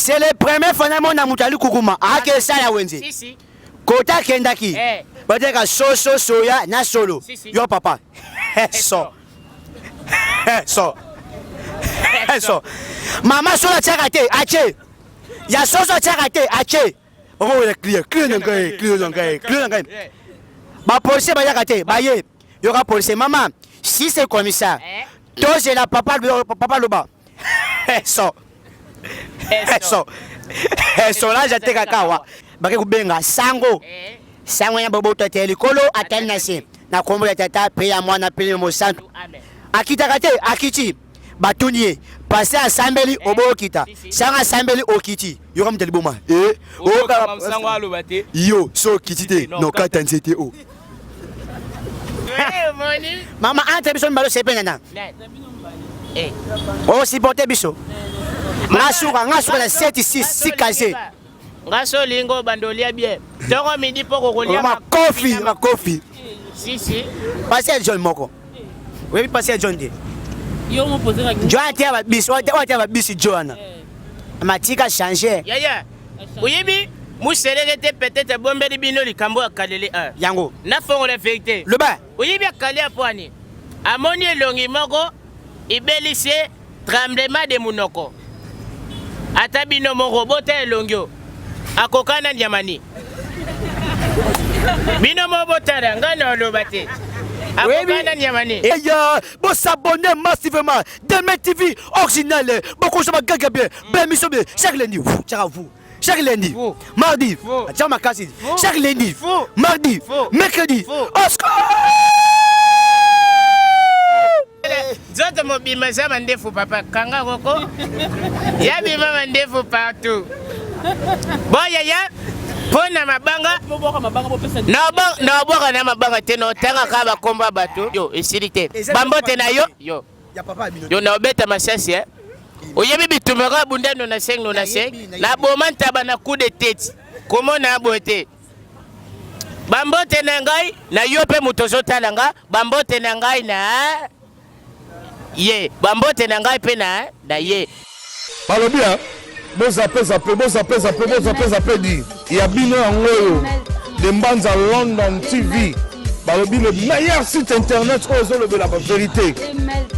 C'est le premier phénomène na mutali kukuma. Ake sala wenze. Si si. Kota kendaki. Bateka soso soya na solo. Yo papa. So. So. So. Mama sola tchakate ache. Ya soso tchakate ache. On va clear ngai. Ba policier ba yakate ba ye. Yo ka policier maman. Si c'est comme ça. Toi c'est la papa loba. So. So là j'étais kakawa. Bake kubenga sango. Sango ya bobo tete likolo atanase. Na kombo ya tata pe ya mwana pe mo santu. Akitakate akiti batunier. Passer à Sambeli obo kita. Sanga Sambeli okiti. Yo kam teli boma. O ka sango alobate. Yo so kitite no katansete o. Mama ante biso mbalo sepena na. Oh si porte biso. Ngasuka na 7 kaze. Ngaso lingo bandolia bien. Tongo midi poko kolia ma coffee. Si. Passer John moko. Oui passer John de. Yo mo poser la question. John tia biso, tia biso John. Matika changer. Ya. Oyebi muselekete peut-être bombeli bino likambo akalele a. Yango. Na fongo la vérité. Le bas. Oyebi akali apwani. Amoni elongi moko ibelise tremblement de munoko. Ata bino moko bota elongio. Akokana nyamani. Bino mo botara ngana lobate. Akokana nyamani. Bon s'abonner massivement. Demain TV original. Beaucoup de gaga bien. Ben mission bien. Chaque lundi. Chaque lundi. Mardi. Tiens ma casse. Chaque lundi. Mardi. Mercredi. Oscar. Zote mo bimasa mandefu papa kanga koko. Ya bima mandefu partout. Boya ya pona mabanga na boka na mabanga teno tanga kaba komba bato yo esilite bambote na yo ya papa bino yo na obeta masasi oyebi bitumaka bundano na 5 na bomanta bana coup de tête comment na bote bambote na ngai na yo pe mutozo talanga bambote na ngai na ye bambote na ngai pe na ye balobi hein. Bon zappé dit. Il y a Bino Angoyo, de Mbanza London TV. Balobi le meilleur site internet où ils ont la vérité.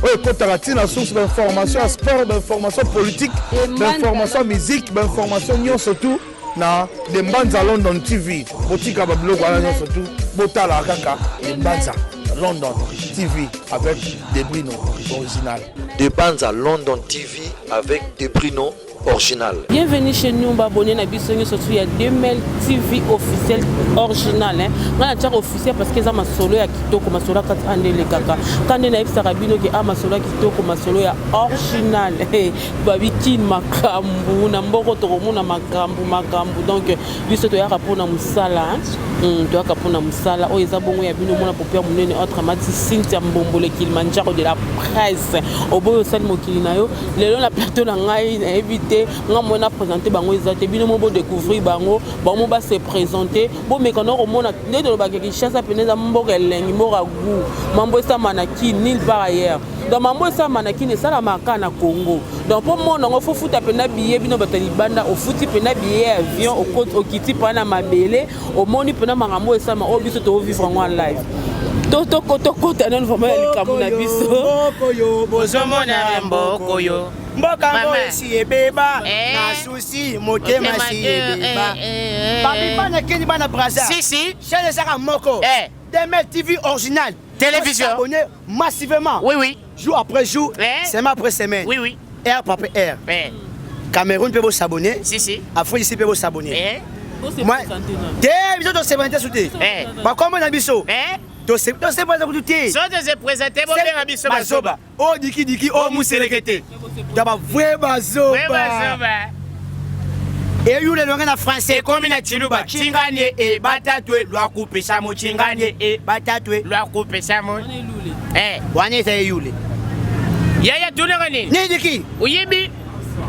Oui, quand tu as la source d'information, sport, d'information politique, d'information musique, d'information surtout na de Mbanza London TV. Botika bablo voilà surtout Botala Kaka de Mbanza London TV avec des Brino original. De Mbanza London TV avec des Brino original. Bienvenue chez nous, abonnez à Bissonio, surtout il y a 2000 TV officiel original. On a déjà officiel parce que ça m'a solo ya kitoko, ma solo 4 ande le kaka. Quand on a eu Sarabino qui a ma solo kitoko, ma solo ya original. Babiki makambu, na mboko toromu na makambu. Donc biso to ya kapona musala, to ya kapona musala. O ezabongo ya bino mona popia munene autre mati Cynthia Mbombole Kilimanjaro de la presse. Oboyo sali mokili na yo, lelo na plateau na ngai na éviter nga mona présenter bango ezate bino mo bo découvrir bango bango ba se présenter bo mekano ko mona ndeto ba ke chassa peneza mboka elengi mboka gu mambo esa manaki nil par ailleurs dans mambo esa manaki ne sala makana Congo donc pour mona ngo fufuta pena billet bino batali banda o futi pena billet avion o kiti pana mabele o moni pena mangambo esa ma o biso to vivre en live toto kota non vraiment likamuna biso koyo bozomona mbokoyo mboka esi ebeba na susi motema si ebeba babibana keni bana braza si chaîne saka moko Demain TV original télévision abonné massivement oui jour après jour semaine après semaine oui heure après heure Cameroun peut s'abonner si Afrique ici peut s'abonner moi des bisous de 70 souté ba comment na biso to se présenté so te présenté bo bien biso bazoba oh diki oh muselekete daba vrai bazoba et you le na français comme na chiluba chingane e batatwe lwa kupesa mo chingane e batatwe lwa kupesa mo wane ta yule yaya tunengani ni diki uyibi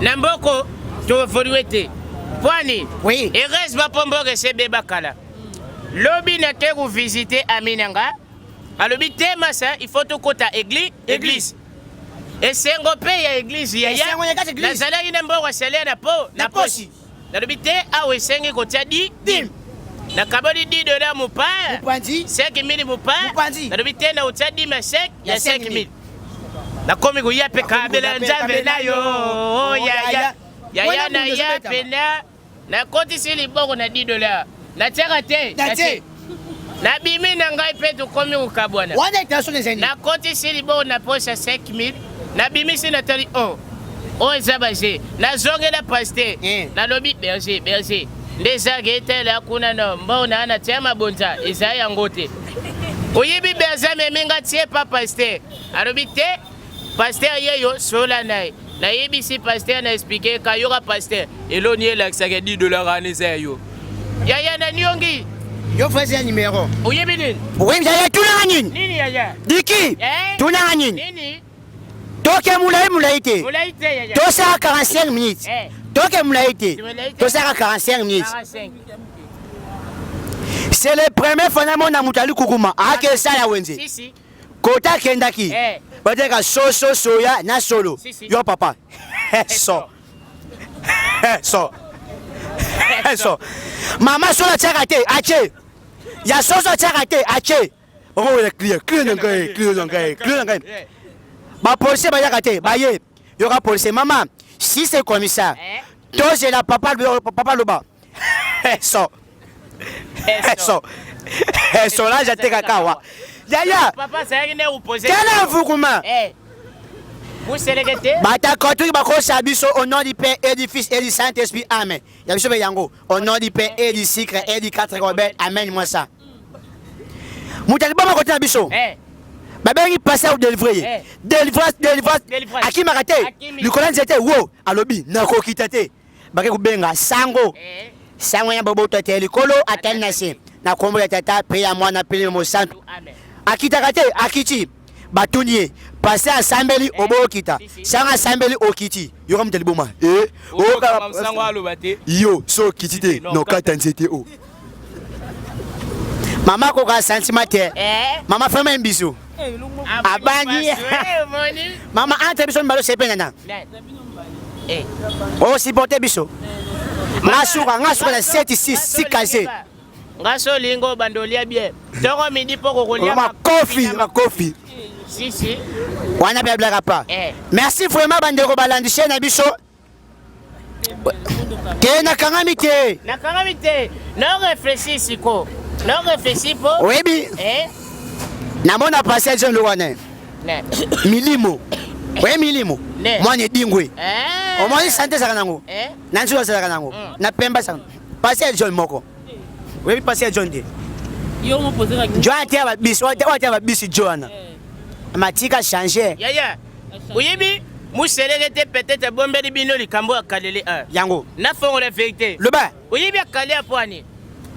na mboko to voluete pwani oui et reste ba pomboke se beba kala lobi na ke ku visiter aminanga alobi tema ça il faut to kota église esengo mpe ya eglize yaya Esengo ya kati église. nazalaki na mbongo asalia na posi nalobi te awa esengi kotia dim nakaboli $10 mopaya Mopandi. 5000 mopaya Mopandi. nalobi te na otia dim ya 5000 nakomi koya mpe kabela nzambe na yo yaya na ya pena nakotisi liboko na $10 natiaka te nabimi na ngai mpe tokomi kokabwana Wana intention ezali. nakotisi liboko na posa 5000 nabimisi natali oyo eza baje nazongela paster nalobi berger nde ezaka etala kuna no mbona natia mabonza eza yango te oyebi berger meminga tie pa paster alobi te paster yeyo sola na ye nayebisi paster na explike kayoka paster eloni elakisaka $10 wana eza ya yo yaya na niongi Yo faisais un numéro. oyebi nini Oui, yaya tunanga nini? nini yaya Diki. Tunanga nini? nini Toke mulai te. mulai te yaya Tosaka 45 minutes. Toke mulai te. Mulai te. Tosaka 45 minutes. 45 C'est le premier phénomène na mutali kukuma. Ake sala wenze. si Kota kendaki. Badeka soya na solo. Si. Yo papa. So. Mama sola tiaka te, ache. Ya soso tiaka te, ache. Oh, le clear nangai. Ba policier ba yaka te, ba ye. Yo ka policier mama, si c'est comme ça. Toi j'ai la papa loba. So là j'étais kakawa. Yaya. papa sayaki ne opposé Quel envoûtement. muselekete Bata kotu bakosa biso au nom du Père et du Fils et du Saint-Esprit. Amen. Ya biso be yango au nom du Père et du Sucre et du 4 Robert. Amen moi ça. Mutali ba makoti na biso. Babengi passer au délivrer. Délivrance. Aki makate. Likola nzete wo alobi nakokita te. Bake kubenga sango. Sango ya bobo tete likolo atel nase. Na kombo ya tata pe ya mwana pe mo santo. amen Akitakate akiti batunier passer asambeli obokita sanga asambeli okiti yoko mutali boma msango aloba te yo so kiti te no kata nzete o mama ko ka sentiment te mama femme mbiso abandi mama entre biso mbalo sepena na o supporter biso ngasuka na 7 kaze ngaso lingo bandolia bien tongo midi poko kolia makofi si wana pe blaga pa merci vraiment bandeko balandishe na biso ke nakangami te no réfléchis siko no réfléchis po oyebi namona passer John Lowane milimo oye milimo mwana edingwe omoni sante saka nango nanzula saka nango na pemba saka passer John moko oyebi passer John de yo mo poser la John tia ba bisi John matika changer yaya oyebi muselekete peut-être bombeli bino likambo akalele yango na fongo la vérité le ba oyebi akale apwani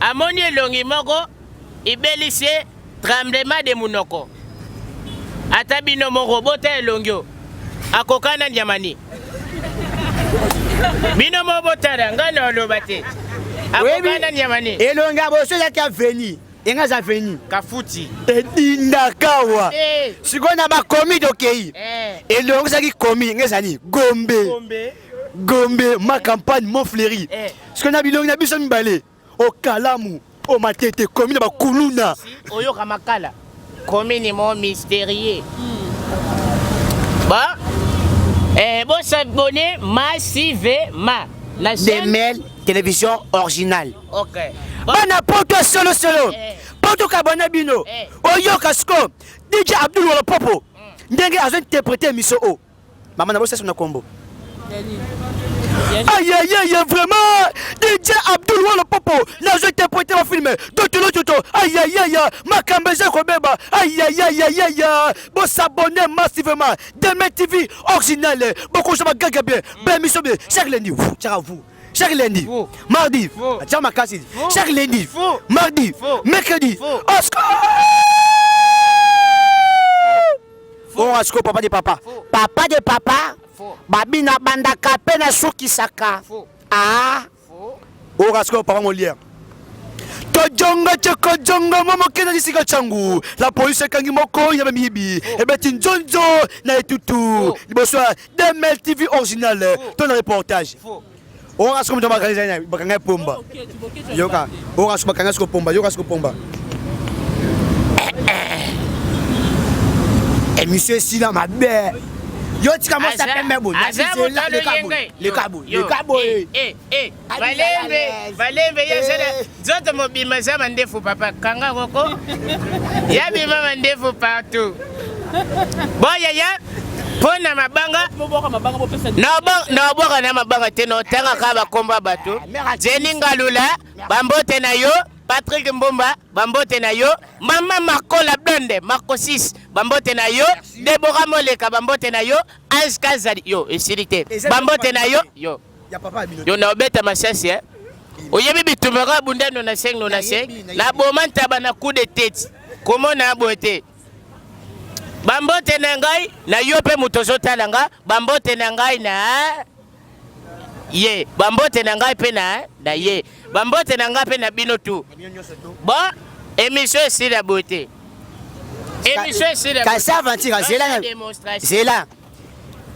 amoni elongi moko ibelisi tremblement de munoko ata bino moko bota elongio akokana nyamani bino mo botara ngana oloba te akokana nyamani elonga boso ya ka veni enga za veni kafuti edinda kawa sikona ba komi dokei elonga za ki komi ngezani gombe ma campagne mon fleuri sikona bilongi na biso mbale o kalamu o matete komi na ba kuluna oyo kamakala komi ni mo mystérieux ba bon s'abonner massivement la chaîne Demel télévision originale. OK Bana poto solo poto kabana bino oyo kasko DJ Abdul Wala Popo ndenge azo interpréter miso o mama na bossa sona kombo aïe vraiment DJ Abdul Wala Popo nazo interpréter le film toto aïe makambeze ko beba aïe bo s'abonner massivement Demel TV original beaucoup ça gaga bien ben miso bien chaque lundi vous chaque lundi, mardi, chaque lundi, mardi, mercredi, Oscar. Oh, Oscar, papa de papa. Papa de papa. Babina banda kapena suki saka. Ah. Oh, Oscar, papa mon lien. Tojonga chokojonga momo kena disika changu. La police kangi moko ya mibi. Ebeti njonjo na etutu. Bonsoir. Demel TV original. Ton reportage. On a ce comme bakanga pomba. Yoka. On a ce bakanga sko pomba. Yoka sko pomba. Et monsieur Sina ma belle. Yo tu commences à faire mes bons. Le cabo. Valembe yasera. Zoto mobima zama ndefu papa. Kanga koko. Ya bima ndefu partout. Boya ya. Pona mabanga. Na boka na mabanga teno tanga kaba komba bato. Zeninga lula. Bambote na yo. Patrick Mbomba, Bambote na yo, Mama Marco la blonde, Marco 6, Bambote na yo, Deborah Moleka, Bambote na yo, Ange Kazali, yo, et Silité, Bambote na yo, yo. Yo na obeta masasi, hein. Oyebi bitumera bunda nona seng, la bomanta bana coup de tête. Comment na bote? Bambote na ngai, na yo pe mutozo talanga, Bambote na ngai na ye, Bambote na ngai pe na ye. Bambote na nga pe na bino tout. Bon, émission c'est la beauté. Émission c'est la beauté. Ça aventure, c'est là.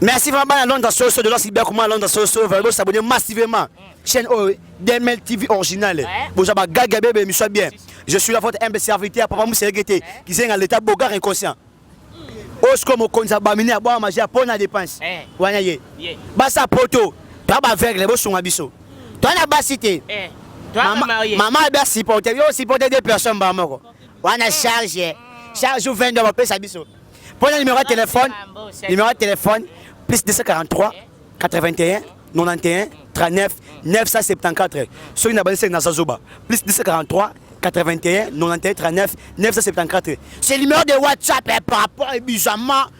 Merci vraiment à Londres Soso de l'Ancien comment Londres Soso va s'abonner massivement. Chaîne Demel TV originale. Bonjour Gaga bébé, émission bien. Je suis la votre humble serviteur papa Moussa Gueté qui est dans l'état bogar inconscient. Osko mo konza bamine a boire manger pour na dépense. Wanyaye. Basa poto. Toi ba avec les bossons abisso. Toi na basité. Maman a bien supporté. Yo supporté des personnes ba moko. Wana charge 22 va payer sa biso. Pour le numéro de téléphone plus 243 81 91 39 974. Sur une abonné dans Zazoba plus 243 81 91 39 974. C'est le numéro de WhatsApp par rapport à Bijama.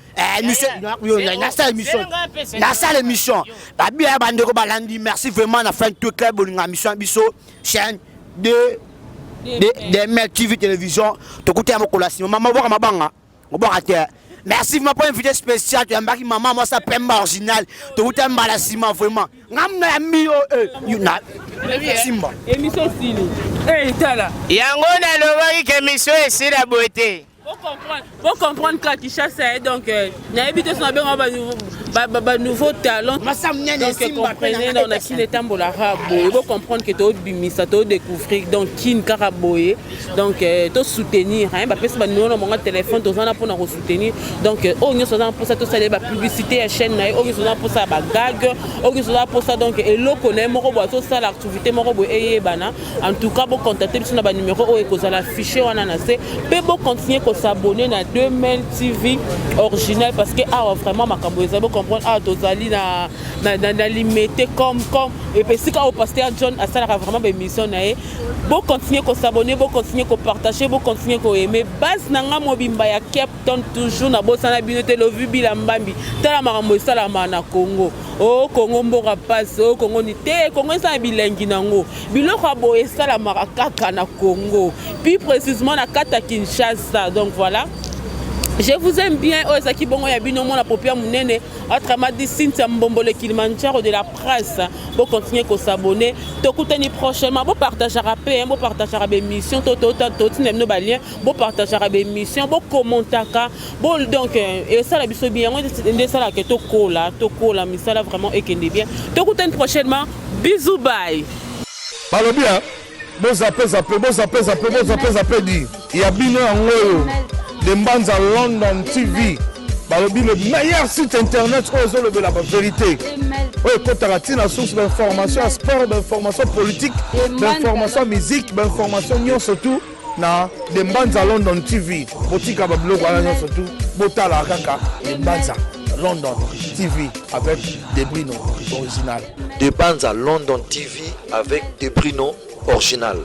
Merci vraiment à fin tout club de mission Bisso chaîne de Demel TV télévision. Tu écoutes à mon collation. Maman voir ma banga. Merci pour invité spécial. Tu as marqué maman moi ça Pemba original. Tu écoutes à Malassima vraiment. Ngamna mio Simba. Émission Sili. Eh tala. Yango na lobaki que émission c'est la beauté. Pour comprendre que tu chasses, donc, n'habite sur un nouveau talent. Donc, comprenez, on a qui est tambour arabe. Il faut comprendre que tu as bimisa, tu as découvert, donc, qui est caraboye. Donc, tu soutenir. Parce que nous avons mon téléphone, tu as pour nous soutenir. Donc, on est pour ça, tu as la publicité à chaîne, on est pour ça, gag, on est pour ça, donc, et l'eau connaît, mon robot, ça, l'activité, mon robot, et bana. En tout cas, pour contacter, sur le numéro, et que ça l'afficher, on a assez. Pour continuer, s'abonner à Demel TV original parce que vraiment ma cambo vous comprendre tozali na limité comme et puis si quand au pasteur John a ça vraiment émission na bon continuer ko s'abonner bon continuer ko partager bon continuer ko aimer base nanga mobimba ya Captain toujours na bosana binote lo vu bilambambi tala makambo sala na Congo oh Congo mboka passe oh Congo ni te Congo ça bilengi nango biloko boye sala marakaka na Congo puis précisément na kata Kinshasa. Donc voilà, je vous aime bien. Oh, ça qui bon, il y a bien au moins la paupière mounene. Autrement dit, Cynthia Mbombole Kilimanjaro de la presse. Pour continuer à s'abonner. T'écoutez prochainement. Pour partager la paix, pour partager la émission. Pour partager la émission. Pour commenter. Donc, et ça, la biso bien. On ça là que toko là, mais ça là vraiment et qu'il est bien. T'écoutez prochainement. Bisous, bye. Parle bien. Bon zappé dit. Il y a bien un ngoyo. Les bandes à London TV. Le meilleur site internet de la vérité. Oui, quand tu as la source d'information, sport, d'information politique, d'information musique, d'information surtout na les bandes à London TV. Boutique à Bablo, surtout. Botala Kaka, les bandes à London TV avec des Brino original. Des bandes à London TV avec des Brino original.